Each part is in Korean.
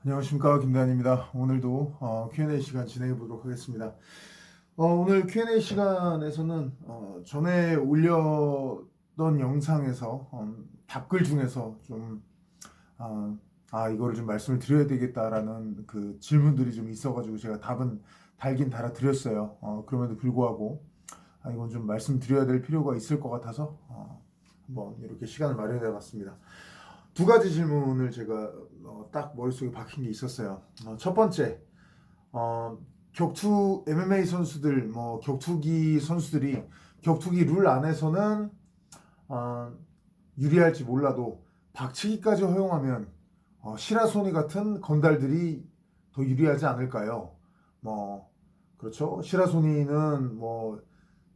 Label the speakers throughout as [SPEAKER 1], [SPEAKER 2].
[SPEAKER 1] 안녕하십니까, 김대한입니다. 오늘도 Q&A 시간 진행해 보도록 하겠습니다. 오늘 Q&A 시간에서는 전에 올렸던 영상에서 답글 중에서 좀 어, 이거를 좀 말씀을 드려야 되겠다라는 그 질문들이 좀 있어가지고 제가 답은 달긴 달아드렸어요. 그럼에도 불구하고 이건 좀 말씀드려야 될 필요가 있을 것 같아서 한번 이렇게 시간을 마련해 봤습니다. 두 가지 질문을 제가 딱 머릿속에 박힌 게 있었어요. 첫 번째, 격투 MMA 선수들, 격투기 선수들이 격투기 룰 안에서는 어, 유리할지 몰라도 박치기까지 허용하면 시라소니 같은 건달들이 더 유리하지 않을까요? 뭐 그렇죠. 시라소니는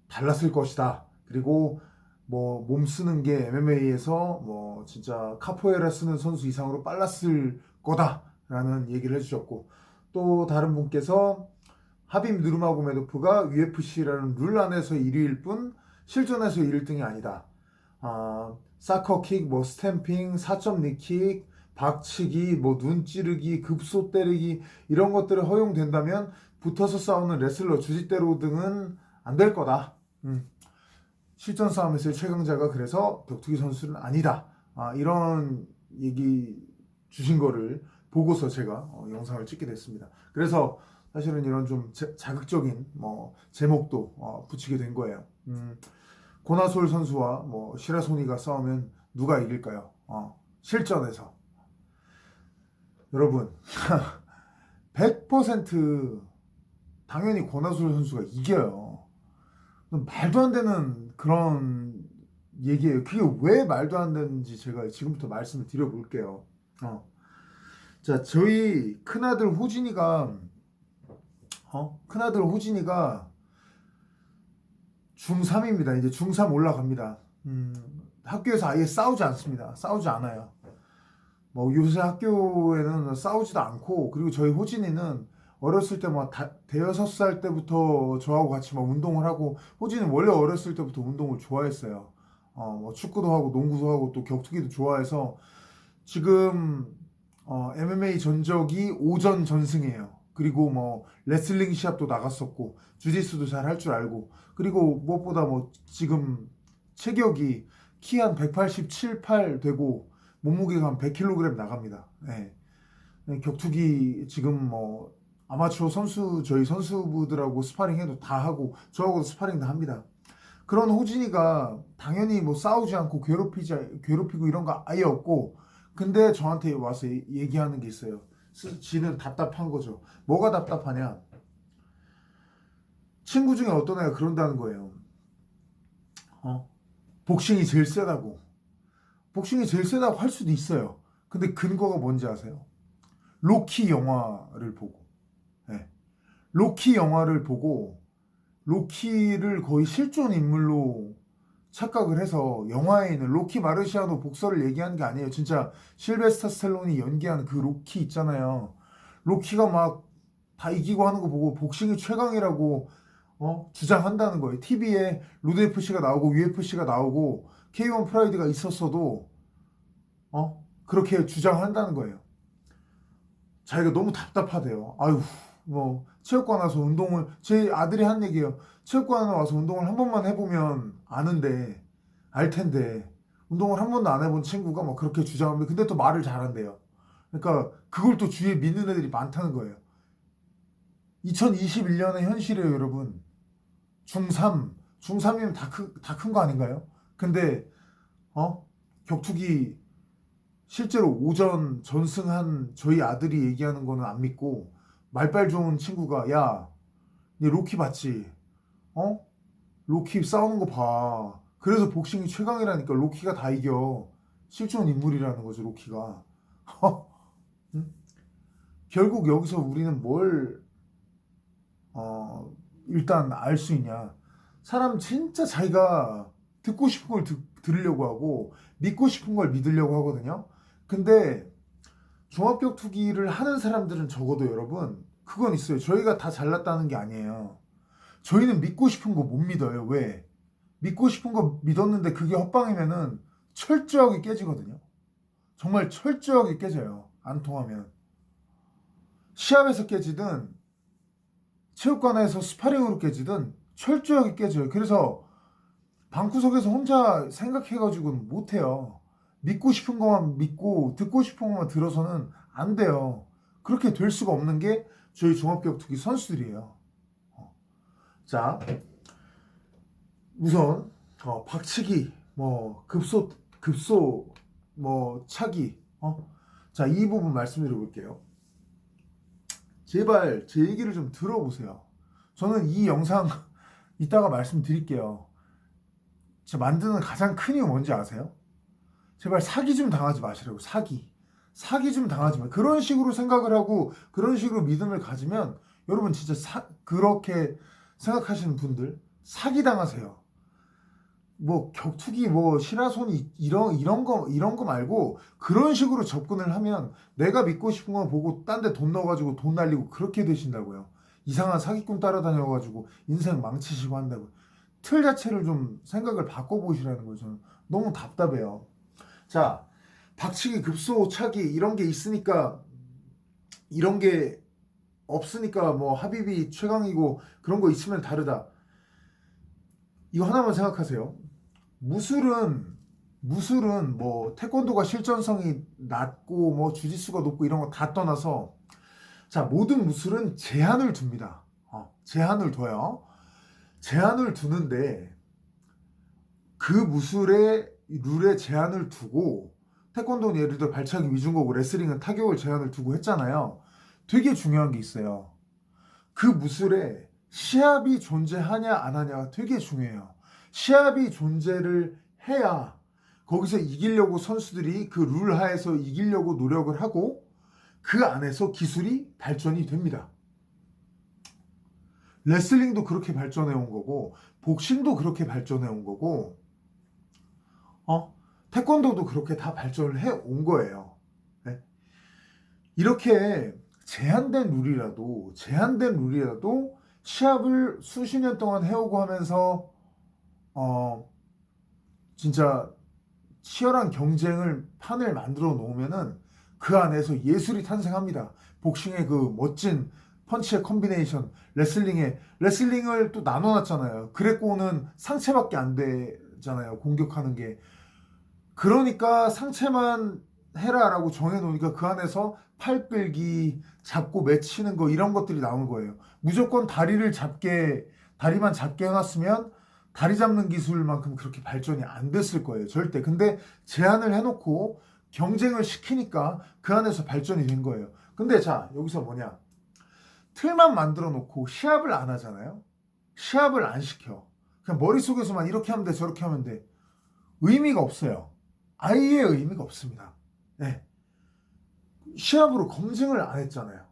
[SPEAKER 1] 달랐을 것이다. 그리고 몸 쓰는 게 MMA에서 진짜 카포에라 쓰는 선수 이상으로 빨랐을 거다라는 얘기를 해주셨고, 또 다른 분께서 하빔 누르마고메도프가 UFC라는 룰 안에서 1위일 뿐 실전에서 1등이 아니다. 사커킥, 스탬핑, 4점 니킥, 박치기, 눈 찌르기, 급소 때리기 이런 것들이 허용된다면 붙어서 싸우는 레슬러, 주짓대로 등은 안 될 거다. 실전 싸움에서의 최강자가 그래서 격투기 선수는 아니다. 이런 얘기 주신 거를 보고서 제가 영상을 찍게 됐습니다. 그래서 사실은 이런 좀 자극적인 제목도 붙이게 된 거예요. 고나솔 선수와 시라소니가 싸우면 누가 이길까요? 실전에서. 여러분 100% 당연히 고나솔 선수가 이겨요. 말도 안 되는 그런 얘기예요. 그게 왜 말도 안 되는지 제가 지금부터 말씀을 드려볼게요. 자, 저희 큰아들 호진이가 중3입니다. 이제 중3 올라갑니다. 학교에서 아예 싸우지 않습니다. 싸우지 않아요. 요새 학교에는 싸우지도 않고, 그리고 저희 호진이는 어렸을 때 대여섯 살 때부터 저하고 같이 운동을 하고, 호진은 원래 어렸을 때부터 운동을 좋아했어요. 축구도 하고 농구도 하고 또 격투기도 좋아해서 지금 MMA 전적이 5전 전승이에요. 그리고 레슬링 시합도 나갔었고 주짓수도 잘 할 줄 알고, 그리고 무엇보다 지금 체격이 키 한 187, 8 되고 몸무게가 한 100kg 나갑니다. 네. 격투기 지금 아마추어 선수, 저희 선수부들하고 스파링해도 다 하고 저하고도 스파링 다 합니다. 그런 호진이가 당연히 싸우지 않고 괴롭히고 이런 거 아예 없고, 근데 저한테 와서 얘기하는 게 있어요. 지는 답답한 거죠. 뭐가 답답하냐? 친구 중에 어떤 애가 그런다는 거예요. 복싱이 제일 세다고. 복싱이 제일 세다고 할 수도 있어요. 근데 근거가 뭔지 아세요? 로키 영화를 보고. 네. 로키 영화를 보고 로키를 거의 실존 인물로 착각을 해서 영화에 있는 로키 마르시아노 복서를 얘기하는 게 아니에요. 진짜 실베스터 스텔론이 연기하는 그 로키 있잖아요. 로키가 다 이기고 하는 거 보고 복싱이 최강이라고 주장한다는 거예요. TV에 로드 FC가 나오고 UFC가 나오고 K1 프라이드가 있었어도 그렇게 주장한다는 거예요. 자기가 너무 답답하대요. 아유, 체육관 와서 운동을, 제 아들이 한 얘기예요. 체육관 와서 운동을 한 번만 해보면 알 텐데, 운동을 한 번도 안 해본 친구가 그렇게 주장합니다. 근데 또 말을 잘한대요. 그러니까 그걸 또 주위에 믿는 애들이 많다는 거예요. 2021년의 현실이에요, 여러분. 중3이면 다 큰 거 아닌가요? 근데, 격투기 실제로 오전 전승한 저희 아들이 얘기하는 거는 안 믿고, 말빨 좋은 친구가, 야, 니 로키 봤지? 로키 싸우는 거 봐. 그래서 복싱이 최강이라니까. 로키가 다 이겨. 실존 인물이라는 거죠, 로키가. 응? 결국 여기서 우리는 뭘 일단 알 수 있냐? 사람 진짜 자기가 듣고 싶은 걸 들으려고 하고 믿고 싶은 걸 믿으려고 하거든요. 근데 종합격투기를 하는 사람들은 적어도 여러분 그건 있어요. 저희가 다 잘났다는 게 아니에요. 저희는 믿고 싶은 거 못 믿어요. 왜? 믿고 싶은 거 믿었는데 그게 헛방이면은 철저하게 깨지거든요. 정말 철저하게 깨져요. 안 통하면. 시합에서 깨지든 체육관에서 스파링으로 깨지든 철저하게 깨져요. 그래서 방구석에서 혼자 생각해가지고는 못해요. 믿고 싶은 것만 믿고 듣고 싶은 것만 들어서는 안 돼요. 그렇게 될 수가 없는 게 저희 종합격투기 선수들이에요. 자, 우선 박치기, 뭐 급소, 뭐 차기, 자, 이 부분 말씀드려 볼게요. 제발 제 얘기를 좀 들어보세요. 저는 이 영상 이따가 말씀드릴게요. 제가 만드는 가장 큰 이유 뭔지 아세요? 제발 사기 좀 당하지 마시라고. 사기 좀 당하지 마. 그런 식으로 생각을 하고 그런 식으로 믿음을 가지면 여러분 진짜 그렇게 생각하시는 분들 사기 당하세요. 뭐 격투기 뭐 시라소니 이런 거 말고 그런 식으로 접근을 하면 내가 믿고 싶은 거 보고 딴 데 돈 넣어가지고 돈 날리고 그렇게 되신다고요. 이상한 사기꾼 따라다녀가지고 인생 망치시고 한다고. 틀 자체를 좀 생각을 바꿔보시라는 거죠. 저는 너무 답답해요. 자, 박치기, 급소, 차기 이런 게 있으니까 이런 게 없으니까 뭐 하비비 최강이고 그런 거 있으면 다르다. 이거 하나만 생각하세요. 무술은 뭐 태권도가 실전성이 낮고 뭐 주짓수가 높고 이런 거 다 떠나서 자, 모든 무술은 제한을 둡니다. 제한을 둬요. 제한을 두는데 그 무술의 룰에 제한을 두고 태권도는 예를 들어 발차기 위중거고 레슬링은 타격을 제한을 두고 했잖아요. 되게 중요한 게 있어요. 그 무술에 시합이 존재하냐 안 하냐가 되게 중요해요. 시합이 존재를 해야 거기서 이기려고 선수들이 그 룰 하에서 이기려고 노력을 하고 그 안에서 기술이 발전이 됩니다. 레슬링도 그렇게 발전해 온 거고 복싱도 그렇게 발전해 온 거고 태권도도 그렇게 다 발전을 해 온 거예요. 네? 이렇게 제한된 룰이라도 시합을 수십 년 동안 해오고 하면서 진짜 치열한 경쟁을 판을 만들어 놓으면은 그 안에서 예술이 탄생합니다. 복싱의 그 멋진 펀치의 콤비네이션, 레슬링을 또 나눠놨잖아요. 그레코는 상체밖에 안 되잖아요. 공격하는 게. 그러니까 상체만 해라라고 정해놓으니까 그 안에서 팔 끌기, 잡고 맺히는 거 이런 것들이 나오는 거예요. 무조건 다리만 잡게 해놨으면 다리 잡는 기술만큼 그렇게 발전이 안 됐을 거예요. 절대. 근데 제한을 해놓고 경쟁을 시키니까 그 안에서 발전이 된 거예요. 근데 자, 여기서 뭐냐. 틀만 만들어 놓고 시합을 안 하잖아요. 시합을 안 시켜. 그냥 머릿속에서만 이렇게 하면 돼, 저렇게 하면 돼. 의미가 없어요. 아예 의미가 없습니다. 네. 시합으로 검증을 안 했잖아요.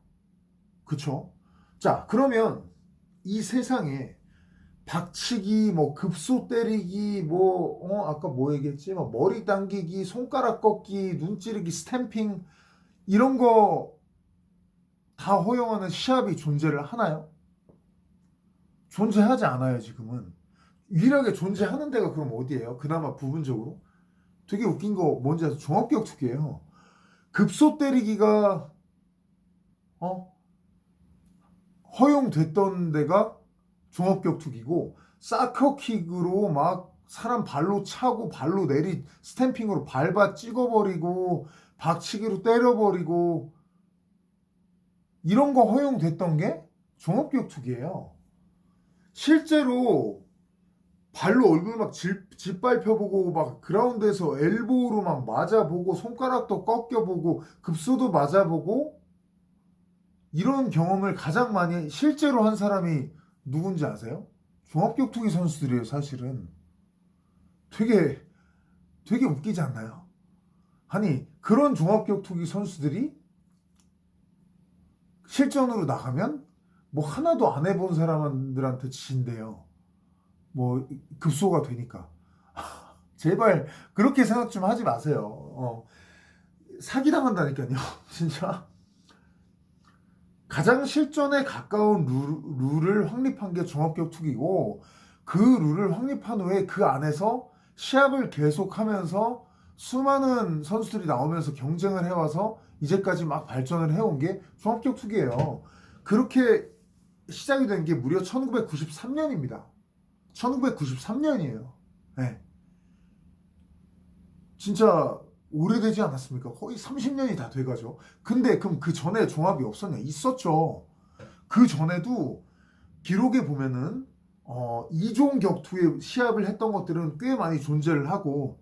[SPEAKER 1] 그쵸? 자, 그러면 이 세상에 박치기, 뭐 급소 때리기, 아까 뭐 얘기했지? 뭐 머리 당기기, 손가락 꺾기, 눈 찌르기, 스탬핑 이런 거 다 허용하는 시합이 존재를 하나요? 존재하지 않아요, 지금은. 유일하게 존재하는 데가 그럼 어디예요? 그나마 부분적으로? 되게 웃긴 거 뭔지 아세요? 종합격투기예요. 급소 때리기가 허용됐던 데가 종합격투기고 사커킥으로 막 사람 발로 차고 발로 스탬핑으로 밟아 찍어버리고 박치기로 때려버리고 이런 거 허용됐던 게 종합격투기예요. 실제로 발로 얼굴 막 짓밟혀보고 막 그라운드에서 엘보로 막 맞아보고 손가락도 꺾여보고 급소도 맞아보고 이런 경험을 가장 많이 실제로 한 사람이 누군지 아세요? 종합격투기 선수들이에요. 사실은 되게 웃기지 않나요? 아니 그런 종합격투기 선수들이 실전으로 나가면 뭐 하나도 안 해본 사람들한테 진대요. 뭐 급소가 되니까. 제발 그렇게 생각 좀 하지 마세요. 사기당한다니까요. 진짜. 가장 실전에 가까운 룰을 확립한 게 종합격투기고 그 룰을 확립한 후에 그 안에서 시합을 계속하면서 수많은 선수들이 나오면서 경쟁을 해와서 이제까지 막 발전을 해온 게 종합격투기예요. 그렇게 시작이 된 게 무려 1993년입니다. 1993년이에요. 네. 진짜 오래되지 않았습니까? 거의 30년이 다 돼가죠. 근데 그럼 그 전에 종합이 없었냐? 있었죠. 그 전에도 기록에 보면은 2종 격투에 시합을 했던 것들은 꽤 많이 존재를 하고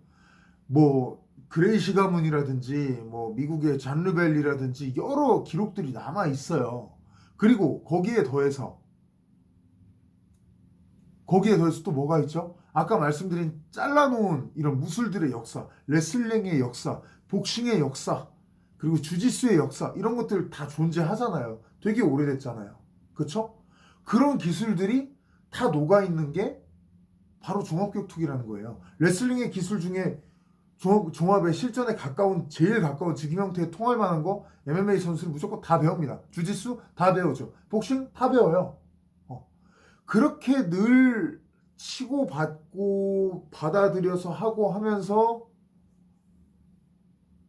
[SPEAKER 1] 뭐 그레이시 가문이라든지 뭐 미국의 잔 르벨이라든지 여러 기록들이 남아 있어요. 그리고 거기에 더해서 또 뭐가 있죠? 아까 말씀드린 잘라놓은 이런 무술들의 역사, 레슬링의 역사, 복싱의 역사, 그리고 주짓수의 역사 이런 것들 다 존재하잖아요. 되게 오래됐잖아요. 그쵸? 그런 기술들이 다 녹아있는 게 바로 종합격투기라는 거예요. 레슬링의 기술 중에 종합의 실전에 제일 가까운 지금 형태에 통할 만한 거 MMA 선수는 무조건 다 배웁니다. 주짓수 다 배우죠. 복싱 다 배워요. 그렇게 늘 치고받고 받아들여서 하고 하면서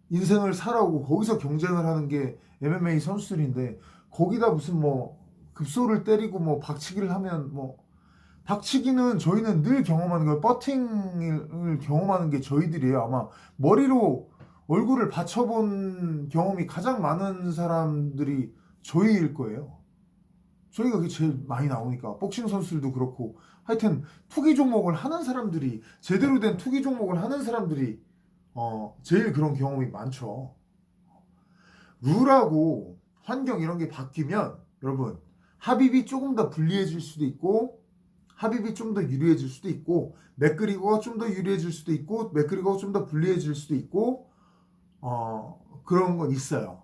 [SPEAKER 1] 인생을 살아오고 거기서 경쟁을 하는 게 MMA 선수들인데 거기다 무슨 뭐 급소를 때리고 뭐 박치기를 하면 뭐 박치기는 저희는 늘 경험하는 거예요. 버팅을 경험하는 게 저희들이에요. 아마 머리로 얼굴을 받쳐본 경험이 가장 많은 사람들이 저희일 거예요. 저희가 그게 제일 많이 나오니까 복싱 선수들도 그렇고 하여튼 투기 종목을 하는 사람들이 제대로 된 투기 종목을 하는 사람들이 제일 그런 경험이 많죠. 룰하고 환경 이런 게 바뀌면 여러분 합입이 조금 더 불리해질 수도 있고 합입이 좀 더 유리해질 수도 있고 맥그리거가 좀 더 유리해질 수도 있고 맥그리거가 좀 더 불리해질 수도 있고 그런 건 있어요.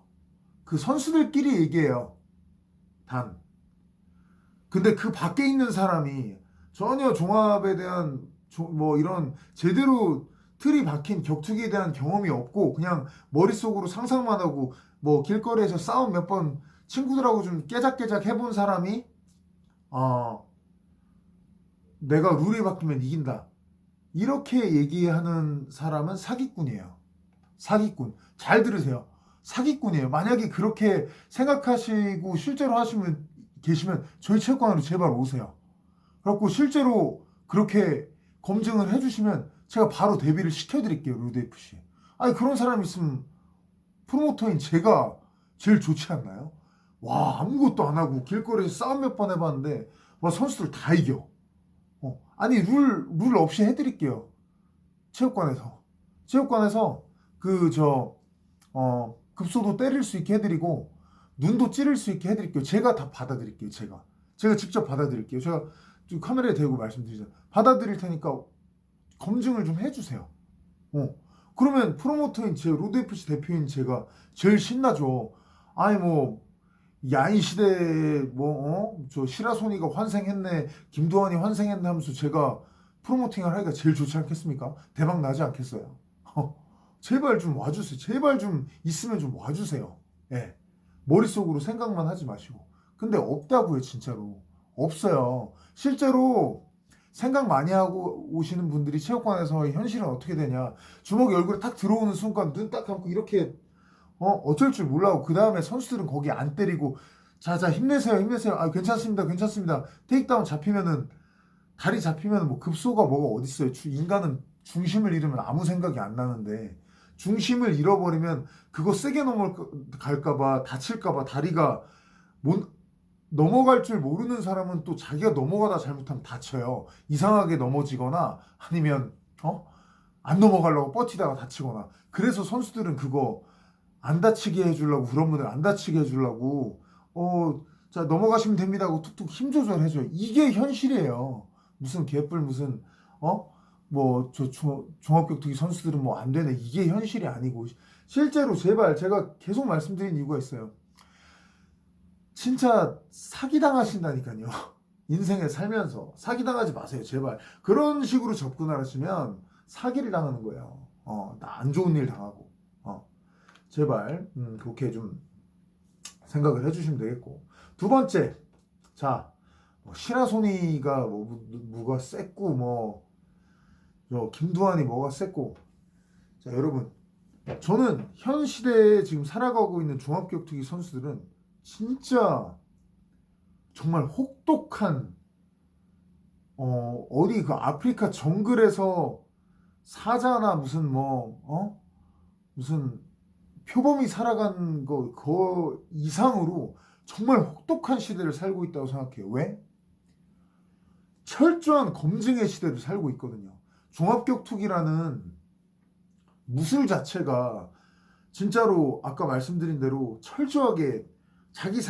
[SPEAKER 1] 그 선수들끼리 얘기해요. 단 근데 그 밖에 있는 사람이 전혀 종합에 대한 뭐 이런 제대로 틀이 박힌 격투기에 대한 경험이 없고 그냥 머릿속으로 상상만 하고 뭐 길거리에서 싸움 몇 번 친구들하고 좀 깨작깨작 해본 사람이 내가 룰이 바뀌면 이긴다. 이렇게 얘기하는 사람은 사기꾼이에요. 사기꾼. 잘 들으세요. 사기꾼이에요. 만약에 그렇게 생각하시고 실제로 계시면 저희 체육관으로 제발 오세요. 그래갖고 실제로 그렇게 검증을 해주시면 제가 바로 데뷔를 시켜드릴게요. 루드FC. 아니 그런 사람 있으면 프로모터인 제가 제일 좋지 않나요? 와 아무것도 안 하고 길거리에서 싸움 몇 번 해봤는데 와 선수들 다 이겨. 아니 룰 없이 해드릴게요. 체육관에서 급소도 때릴 수 있게 해드리고 눈도 찌를 수 있게 해드릴게요. 제가 다 받아드릴게요. 제가 직접 받아드릴게요. 제가 좀 카메라에 대고 말씀드리죠. 받아드릴 테니까 검증을 좀 해주세요. 그러면 프로모터인 로드FC 대표인 제가 제일 신나죠. 아니 뭐 야인 시대에 저 시라소니가 환생했네, 김도환이 환생했네 하면서 제가 프로모팅을 하기가 제일 좋지 않겠습니까? 대박 나지 않겠어요? 제발 좀 와주세요. 제발 좀 있으면 좀 와주세요. 예. 머릿속으로 생각만 하지 마시고. 근데 없다고요, 진짜로. 없어요. 실제로 생각 많이 하고 오시는 분들이 체육관에서 현실은 어떻게 되냐. 주먹이 얼굴에 탁 들어오는 순간 눈 딱 감고 이렇게 어쩔 줄 몰라고 그 다음에 선수들은 거기 안 때리고 자자 힘내세요 아 괜찮습니다 테이크다운 잡히면은 다리 잡히면은 뭐 급소가 뭐가 어딨어요. 인간은 중심을 잃으면 아무 생각이 안 나는데 중심을 잃어버리면 그거 세게 넘어갈까봐 다칠까봐 다리가 넘어갈 줄 모르는 사람은 또 자기가 넘어가다 잘못하면 다쳐요. 이상하게 넘어지거나 아니면 안 넘어가려고 버티다가 다치거나. 그래서 선수들은 그거 안 다치게 해주려고 그런 분들 안 다치게 해주려고 자 넘어가시면 됩니다 하고 툭툭 힘 조절해줘요. 이게 현실이에요. 무슨 개뿔 무슨 종합격투기 선수들은 뭐 안 되네. 이게 현실이 아니고 실제로 제발 제가 계속 말씀드린 이유가 있어요. 진짜 사기당하신다니까요. 인생에 살면서 사기당하지 마세요. 제발. 그런 식으로 접근을 하시면 사기를 당하는 거예요. 나 안 좋은 일 당하고. 제발 그렇게 좀 생각을 해주시면 되겠고. 두 번째, 자 시라소니가 뭐가 셌고 김두한이 뭐가 셌고. 자, 여러분, 저는 현 시대에 지금 살아가고 있는 종합격투기 선수들은 진짜 정말 혹독한 어디 그 아프리카 정글에서 사자나 무슨 무슨 표범이 살아간 거 이상으로 정말 혹독한 시대를 살고 있다고 생각해요. 왜? 철저한 검증의 시대를 살고 있거든요. 종합격투기라는 무술 자체가 진짜로 아까 말씀드린 대로 철저하게 자기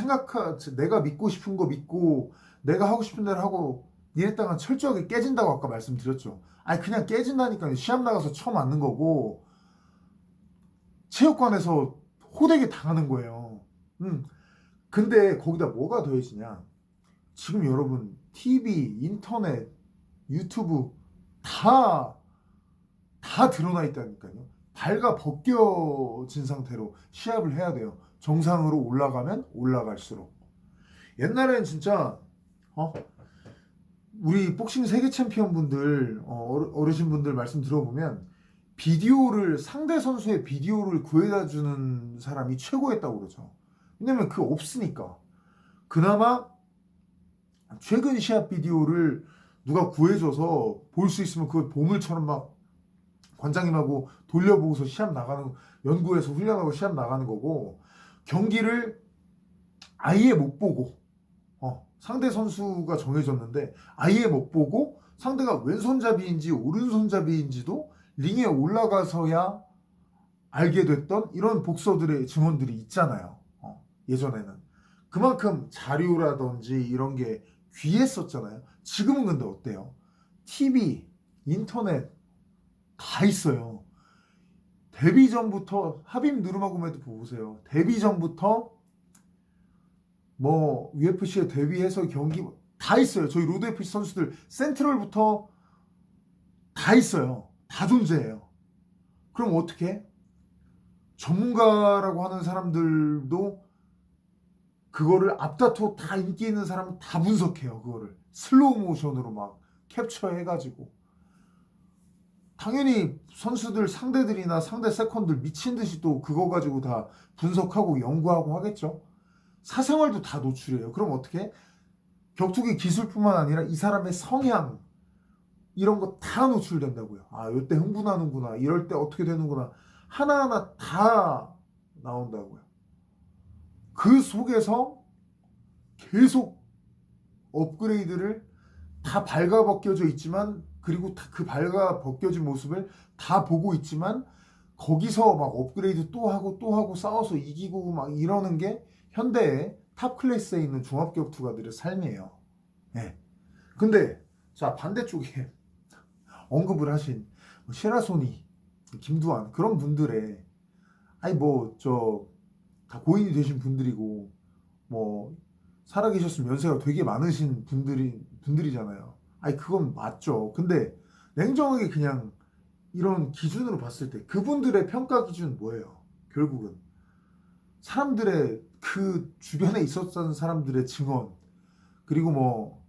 [SPEAKER 1] 내가 믿고 싶은 거 믿고 내가 하고 싶은 대로 하고 이랬다가 철저하게 깨진다고 아까 말씀드렸죠. 아니 그냥 깨진다니까요. 시합 나가서 처음 맞는 거고 체육관에서 호되게 당하는 거예요. 근데 거기다 뭐가 더해지냐? 지금 여러분 TV, 인터넷, 유튜브 다 드러나 있다니까요. 발가 벗겨진 상태로 시합을 해야 돼요. 정상으로 올라가면 올라갈수록. 옛날엔 진짜 우리 복싱 세계 챔피언 분들 어르신 분들 말씀 들어보면 상대 선수의 비디오를 구해다 주는 사람이 최고였다고 그러죠. 왜냐면 그 없으니까. 그나마 최근 시합 비디오를 누가 구해줘서 볼 수 있으면 그걸 보물처럼 막 관장님하고 돌려보고서 시합 나가는, 연구해서 훈련하고 시합 나가는 거고, 경기를 아예 못 보고 상대 선수가 정해졌는데 아예 못 보고 상대가 왼손잡이인지 오른손잡이인지도 링에 올라가서야 알게 됐던 이런 복서들의 증언들이 있잖아요. 예전에는 그만큼 자료라든지 이런 게 귀했었잖아요. 지금은 근데 어때요? TV, 인터넷 다 있어요. 데뷔 전부터 하빔 누르마고메드 보세요. 데뷔 전부터 뭐 UFC에 데뷔해서 경기 다 있어요. 저희 로드 FC 선수들 센트럴부터 다 있어요. 다 존재해요. 그럼 어떻게? 전문가라고 하는 사람들도 그거를 앞다투어 다 인기 있는 사람은 다 분석해요. 그거를 슬로우 모션으로 막 캡처해가지고. 당연히 선수들 상대들이나 상대 세컨들 미친 듯이 또 그거 가지고 다 분석하고 연구하고 하겠죠. 사생활도 다 노출해요. 그럼 어떻게? 격투기 기술뿐만 아니라 이 사람의 성향 이런 거 다 노출된다고요. 아, 이때 흥분하는구나. 이럴 때 어떻게 되는구나. 하나하나 다 나온다고요. 그 속에서 계속 업그레이드를 다 발가벗겨져 있지만, 그리고 그 발가벗겨진 모습을 다 보고 있지만 거기서 막 업그레이드 또 하고 싸워서 이기고 막 이러는 게 현대의 탑 클래스에 있는 종합격투가들의 삶이에요. 네. 근데 자, 반대쪽에 언급을 하신 시라소니, 김두한 그런 분들의 다 고인이 되신 분들이고 뭐 살아계셨으면 연세가 되게 많으신 분들이잖아요. 그건 맞죠. 근데 냉정하게 그냥 이런 기준으로 봤을 때 그분들의 평가 기준은 뭐예요? 결국은 사람들의 그 주변에 있었던 사람들의 증언, 그리고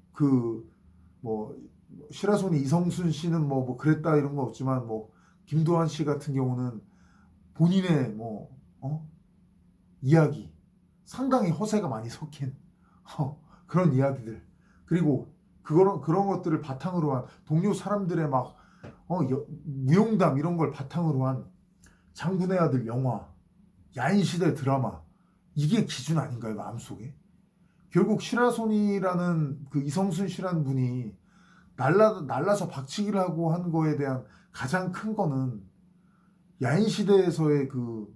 [SPEAKER 1] 시라소니 이성순 씨는 뭐 그랬다 이런 거 없지만 김도한 씨 같은 경우는 본인의 이야기, 상당히 허세가 많이 섞인 그런 이야기들, 그리고 그런 것들을 바탕으로 한 동료 사람들의 무용담 이런 걸 바탕으로 한 장군의 아들 영화, 야인시대 드라마, 이게 기준 아닌가요? 마음속에? 결국 시라소니라는 그 이성순 씨라는 분이 날라서 박치기를 하고 한 거에 대한 가장 큰 거는 야인시대에서의 그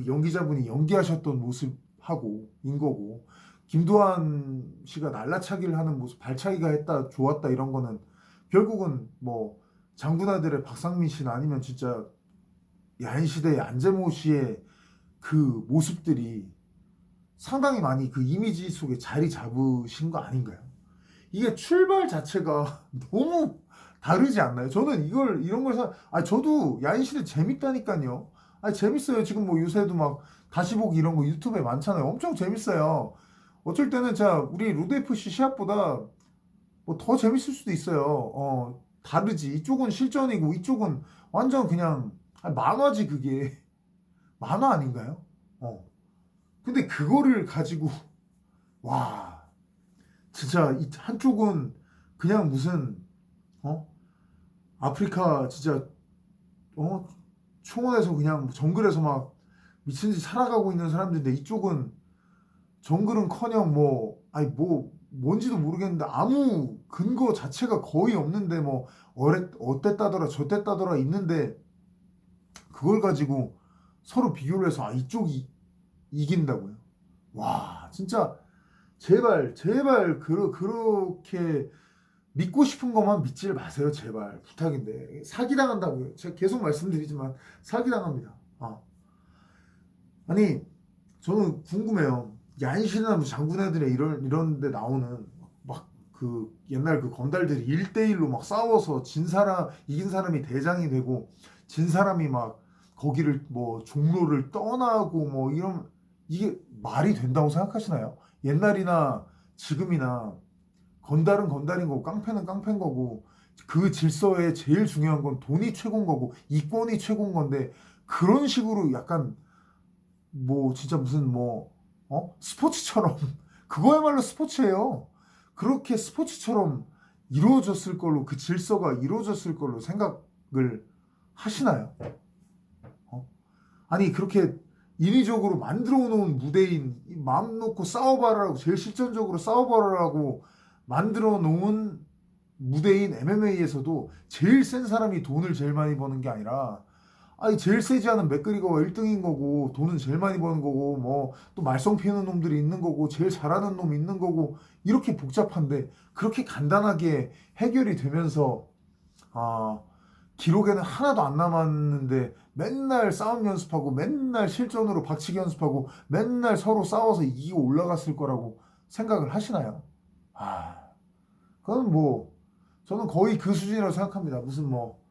[SPEAKER 1] 연기자분이 연기하셨던 모습하고 인 거고, 김도한 씨가 날라차기를 하는 모습, 발차기가 했다 좋았다 이런 거는 결국은 장군아들의 박상민 씨나 아니면 진짜 야인시대의 안재모 씨의 그 모습들이 상당히 많이 그 이미지 속에 자리 잡으신 거 아닌가요? 이게 출발 자체가 너무 다르지 않나요? 저는 이런 걸 저도 야인시대 재밌다니까요. 재밌어요. 지금 요새도 막 다시 보기 이런 거 유튜브에 많잖아요. 엄청 재밌어요. 어쩔 때는 우리 로드 FC 시합보다 더 재밌을 수도 있어요. 다르지. 이쪽은 실전이고 이쪽은 완전 그냥 아니, 만화지 그게. 만화 아닌가요? 근데 그거를 가지고 와 진짜 이 한쪽은 그냥 무슨 어 아프리카 진짜 어 초원에서 그냥 정글에서 막 미친 듯이 살아가고 있는 사람들인데 이쪽은 정글은커녕 뭐 아니 뭐 뭔지도 모르겠는데 아무 근거 자체가 거의 없는데 뭐 어땠다더라 저땠다더라 있는데 그걸 가지고 서로 비교를 해서 아 이쪽이 이긴다고요. 와 진짜 제발 제발 그렇게 믿고 싶은 것만 믿질 마세요 제발 부탁인데 사기당한다고요. 제가 계속 말씀드리지만 사기당합니다. 아니 저는 궁금해요. 얀신이나 뭐 장군애들의 이런 데 나오는 막 그 옛날 그 건달들이 1대1로 막 싸워서 진 사람 이긴 사람이 대장이 되고 진 사람이 막 거기를 뭐 종로를 떠나고 뭐 이런 이게 말이 된다고 생각하시나요? 옛날이나 지금이나 건달은 건달인 거고 깡패는 깡패인 거고 그 질서에 제일 중요한 건 돈이 최고인 거고 이권이 최고인 건데 그런 식으로 약간 뭐 진짜 무슨 뭐 스포츠처럼 그거야말로 스포츠예요. 그렇게 스포츠처럼 이루어졌을 걸로 그 질서가 이루어졌을 걸로 생각을 하시나요? 아니 그렇게 인위적으로 만들어 놓은 무대인 마음 놓고 싸워봐라고 제일 실전적으로 싸워봐라고 만들어 놓은 무대인 MMA에서도 제일 센 사람이 돈을 제일 많이 버는 게 아니라 아니 제일 세지 않은 맥그리거가 1등인 거고 돈은 제일 많이 버는 거고 뭐 또 말썽 피우는 놈들이 있는 거고 제일 잘하는 놈이 있는 거고 이렇게 복잡한데 그렇게 간단하게 해결이 되면서 아 기록에는 하나도 안 남았는데 맨날 싸움 연습하고 맨날 실전으로 박치기 연습하고 맨날 서로 싸워서 이기고 올라갔을 거라고 생각을 하시나요? 그건 뭐 저는 거의 그 수준이라고 생각합니다. 무슨 뭐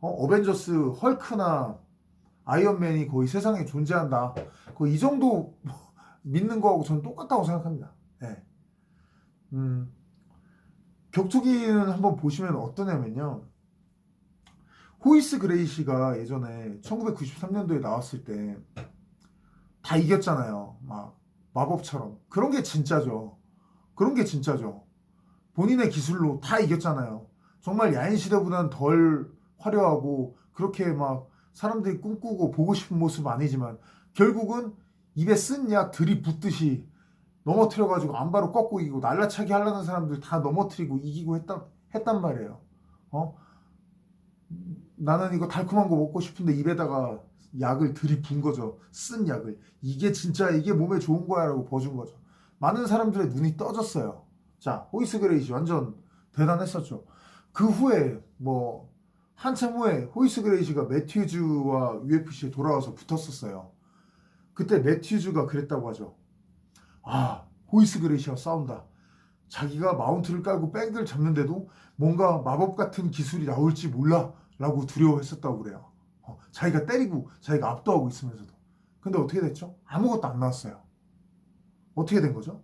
[SPEAKER 1] 어벤져스 헐크나 아이언맨이 거의 세상에 존재한다. 거의 이 정도 믿는 거하고 저는 똑같다고 생각합니다. 네. 격투기는 한번 보시면 어떠냐면요. 호이스 그레이시가 예전에 1993년도에 나왔을 때 다 이겼잖아요. 막 마법처럼. 그런 게 진짜죠. 그런 게 진짜죠. 본인의 기술로 다 이겼잖아요. 정말 야인 시대보다는 덜 화려하고 그렇게 막 사람들이 꿈꾸고 보고 싶은 모습 아니지만 결국은 입에 쓴 약 들이붓듯이 넘어뜨려가지고 안바로 꺾고 이기고 날라차기 하려는 사람들 다 넘어뜨리고 이기고 했단 말이에요. 나는 이거 달콤한 거 먹고 싶은데 입에다가 약을 들이분 거죠. 쓴 약을. 이게 진짜 이게 몸에 좋은 거야 라고 버준 거죠. 많은 사람들의 눈이 떠졌어요. 자, 호이스 그레이시 완전 대단했었죠. 그 후에 뭐 한참 후에 호이스 그레이시가 매튜즈와 UFC에 돌아와서 붙었었어요. 그때 매튜즈가 그랬다고 하죠. 호이스 그레이시와 싸운다. 자기가 마운트를 깔고 백을 잡는데도 뭔가 마법 같은 기술이 나올지 몰라 라고 두려워했었다고 그래요. 자기가 때리고 자기가 압도하고 있으면서도. 근데 어떻게 됐죠? 아무것도 안 나왔어요. 어떻게 된 거죠?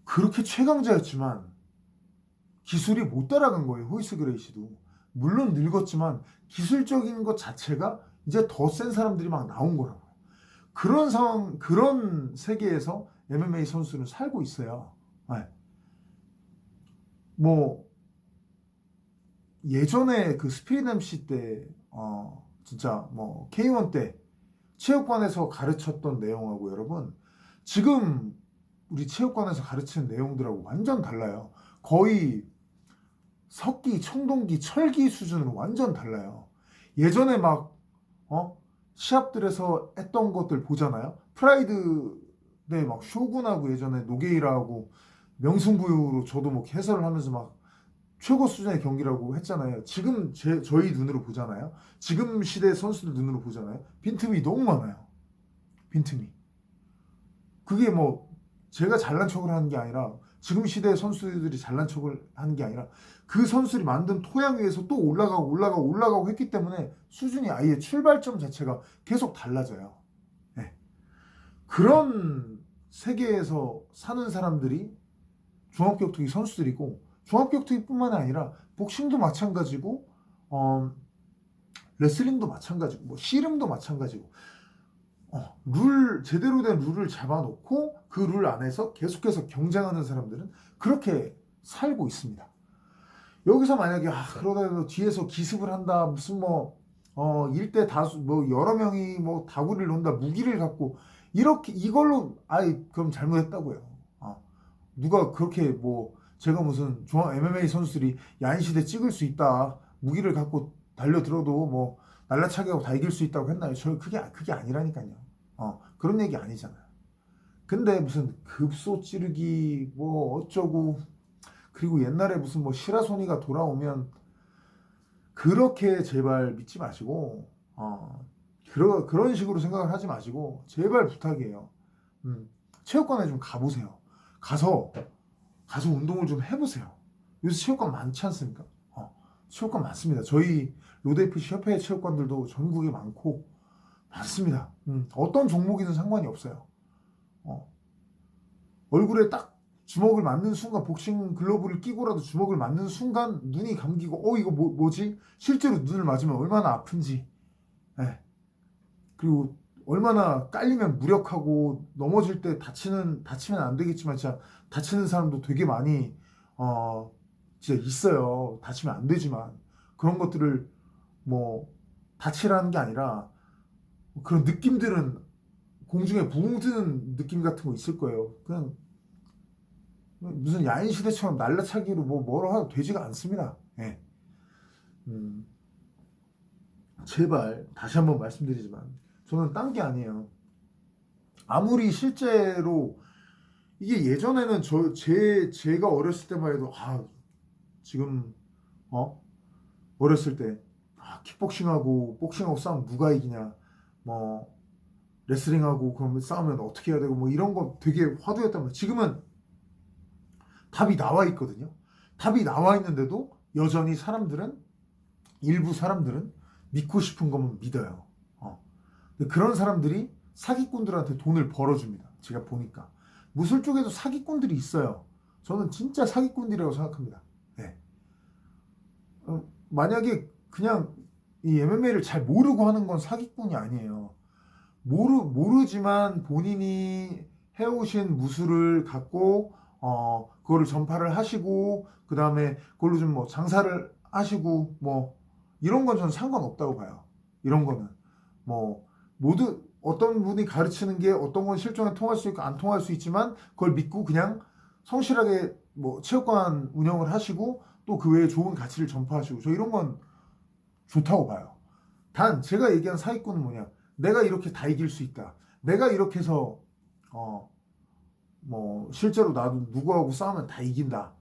[SPEAKER 1] 그렇게 최강자였지만 기술이 못 따라간 거예요. 호이스 그레이시도. 물론 늙었지만 기술적인 것 자체가 이제 더 센 사람들이 막 나온 거라고요. 그런 상황, 그런 세계에서 MMA 선수는 살고 있어요. 네. 뭐 예전에 그 스피릿 MC 때 진짜 뭐 K1 때 체육관에서 가르쳤던 내용하고 여러분 지금 우리 체육관에서 가르치는 내용들하고 완전 달라요. 거의 석기, 청동기, 철기 수준으로 완전 달라요. 예전에 막 시합들에서 했던 것들 보잖아요. 프라이드 네, 막 쇼군하고 예전에 노게이라하고 명승부유로 저도 뭐 해설을 하면서 막 최고 수준의 경기라고 했잖아요. 지금 저희 눈으로 보잖아요. 지금 시대 선수들 눈으로 보잖아요. 빈틈이 너무 많아요. 빈틈이. 그게 뭐 제가 잘난 척을 하는 게 아니라 지금 시대 선수들이 잘난 척을 하는 게 아니라 그 선수들이 만든 토양 위에서 또 올라가고 했기 때문에 수준이 아예 출발점 자체가 계속 달라져요. 네. 그런 세계에서 사는 사람들이 종합격투기 선수들이고 종합격투기뿐만 아니라 복싱도 마찬가지고 레슬링도 마찬가지고 뭐 씨름도 마찬가지고 제대로 된 룰을 잡아놓고 그 룰 안에서 계속해서 경쟁하는 사람들은 그렇게 살고 있습니다. 여기서 만약에 그러다 해서 뒤에서 기습을 한다 무슨 일대 다수 뭐 여러 명이 뭐 다구리를 놓는다 무기를 갖고 이렇게 이걸로 그럼 잘못했다고요. 누가 그렇게 뭐 제가 무슨 중앙 MMA 선수들이 야인시대 찍을 수 있다 무기를 갖고 달려들어도 뭐 날라차기 하고 다 이길 수 있다고 했나요? 저 그게 아니라니까요. 그런 얘기 아니잖아요. 근데 무슨 급소 찌르기 뭐 어쩌고 그리고 옛날에 무슨 뭐 시라소니가 돌아오면 그렇게 제발 믿지 마시고 그런 식으로 생각을 하지 마시고 제발 부탁이에요. 체육관에 좀 가보세요. 가서 운동을 좀 해보세요. 요새 체육관 많지 않습니까? 체육관 많습니다. 저희 로드FC 협회 체육관들도 전국에 많고 많습니다. 어떤 종목이든 상관이 없어요. 얼굴에 딱 주먹을 맞는 순간 복싱 글러브를 끼고라도 주먹을 맞는 순간 눈이 감기고 이거 뭐지? 실제로 눈을 맞으면 얼마나 아픈지 그리고 얼마나 깔리면 무력하고 넘어질 때 다치면 안 되겠지만 진짜 다치는 사람도 되게 많이 진짜 있어요. 다치면 안 되지만 그런 것들을 뭐 다치라는 게 아니라 그런 느낌들은 공중에 붕 뜨는 느낌 같은 거 있을 거예요. 그냥 무슨 야인 시대처럼 날라차기로 뭐라 해도 되지가 않습니다. 예. 제발 다시 한번 말씀드리지만 저는 딴 게 아니에요. 아무리 실제로 이게 예전에는 제가 어렸을 때만 해도 지금 어렸을 때 킥복싱하고 복싱하고 싸우면 누가 이기냐 뭐 레슬링하고 그러면 싸우면 어떻게 해야 되고 뭐 이런 거 되게 화두였단 말이에요. 지금은 답이 나와 있거든요. 답이 나와 있는데도 여전히 일부 사람들은 믿고 싶은 것만 믿어요. 근데 그런 사람들이 사기꾼들한테 돈을 벌어줍니다. 제가 보니까 무술 쪽에도 사기꾼들이 있어요. 저는 진짜 사기꾼들이라고 생각합니다. 네. 만약에 그냥 이 MMA를 잘 모르고 하는 건 사기꾼이 아니에요. 모르지만 본인이 해오신 무술을 갖고 그거를 전파를 하시고 그 다음에 그걸로 좀 뭐 장사를 하시고 뭐 이런 건 저는 상관없다고 봐요. 이런 거는 뭐 모두 어떤 분이 가르치는 게 어떤 건 실전에 통할 수 있고 안 통할 수 있지만 그걸 믿고 그냥 성실하게 뭐 체육관 운영을 하시고 또 그 외에 좋은 가치를 전파하시고 저 이런 건 좋다고 봐요. 단 제가 얘기한 사기꾼은 뭐냐? 내가 이렇게 다 이길 수 있다. 내가 이렇게 해서 뭐 실제로 나도 누구하고 싸우면 다 이긴다.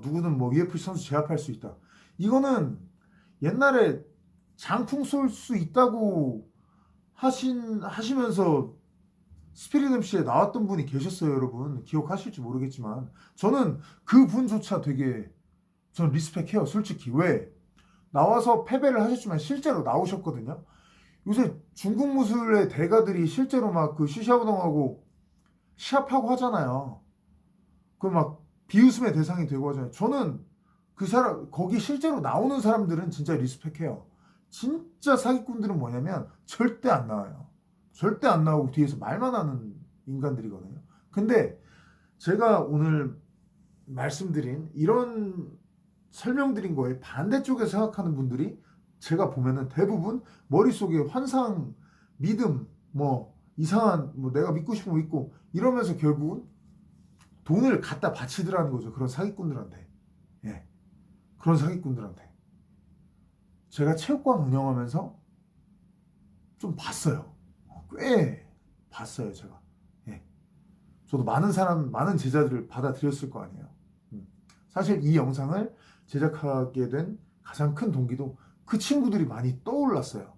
[SPEAKER 1] 누구는 뭐 UFC 선수 제압할 수 있다. 이거는 옛날에 장풍 쏠 수 있다고 하시면서 스피릿 MC에 나왔던 분이 계셨어요, 여러분. 기억하실지 모르겠지만 저는 그 분조차 되게 전 리스펙해요, 솔직히. 왜? 나와서 패배를 하셨지만 실제로 나오셨거든요. 요새 중국 무술의 대가들이 실제로 막 그 시샤오동하고 시합하고 하잖아요. 그 막 비웃음의 대상이 되고 하잖아요. 저는 그 사람 거기 실제로 나오는 사람들은 진짜 리스펙해요. 진짜 사기꾼들은 뭐냐면 절대 안 나와요. 절대 안 나오고 뒤에서 말만 하는 인간들이거든요. 근데 제가 오늘 말씀드린 이런 설명드린 거에 반대쪽에 생각하는 분들이 제가 보면은 대부분 머릿속에 환상, 믿음, 뭐 이상한 뭐 내가 믿고 싶은 거 믿고 이러면서 결국은 돈을 갖다 바치더라는 거죠. 그런 사기꾼들한테. 예. 그런 사기꾼들한테. 제가 체육관 운영하면서 좀 봤어요. 꽤 봤어요, 제가. 예. 저도 많은 제자들을 받아들였을 거 아니에요. 사실 이 영상을 제작하게 된 가장 큰 동기도 그 친구들이 많이 떠올랐어요.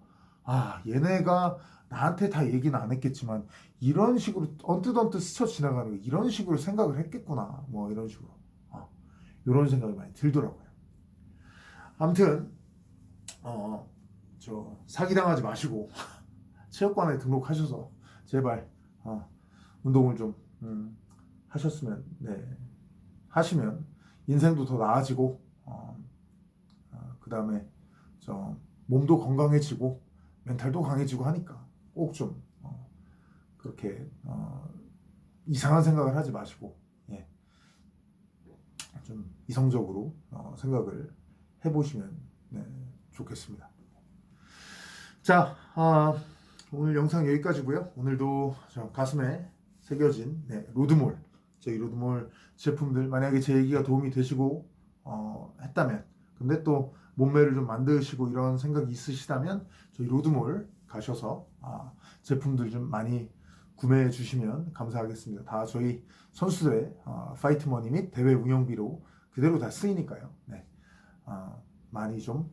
[SPEAKER 1] 얘네가 나한테 다 얘기는 안 했겠지만 이런 식으로 언뜻 스쳐 지나가는 거 이런 식으로 생각을 했겠구나. 뭐 이런 식으로. 이런 생각이 많이 들더라고요. 아무튼 저 사기당하지 마시고 체육관에 등록하셔서 제발 운동을 좀 하셨으면 하시면 인생도 더 나아지고 그 다음에 몸도 건강해지고 멘탈도 강해지고 하니까 꼭 좀 그렇게 이상한 생각을 하지 마시고 예, 좀 이성적으로 생각을 해보시면 네, 좋겠습니다. 자, 오늘 영상 여기까지고요. 오늘도 저 가슴에 새겨진 네, 로드몰, 저희 로드몰 제품들 만약에 제 얘기가 도움이 되시고 했다면, 근데 또 몸매를 좀 만드시고 이런 생각이 있으시다면 저희 로드몰 가셔서 제품들 좀 많이 구매해 주시면 감사하겠습니다. 다 저희 선수들의 파이트머니 및 대회 운영비로 그대로 다 쓰이니까요. 네, 많이 좀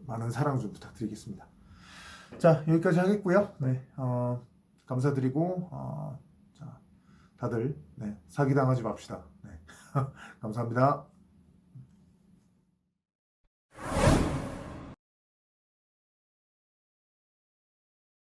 [SPEAKER 1] 많은 사랑 좀 부탁드리겠습니다. 자, 여기까지 하겠고요. 네, 감사드리고 자, 다들 네, 사기당하지 맙시다. 네, 감사합니다.